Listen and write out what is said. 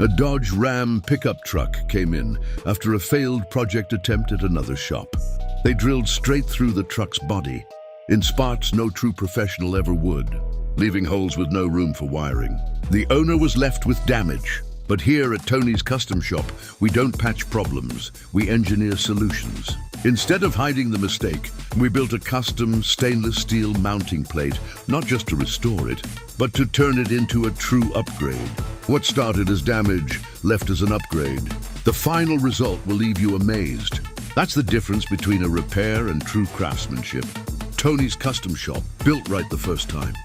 A Dodge Ram pickup truck came in after a failed project attempt at another shop. They drilled straight through the truck's body, in spots no true professional ever would, leaving holes with no room for wiring. The owner was left with damage, but here at Tony's Custom Shop, we don't patch problems, we engineer solutions. Instead of hiding the mistake, we built a custom stainless steel mounting plate, not just to restore it, but to turn it into a true upgrade. What started as damage left as an upgrade. The final result will leave you amazed. That's the difference between a repair and true craftsmanship. Tony's Custom Shop, built right the first time.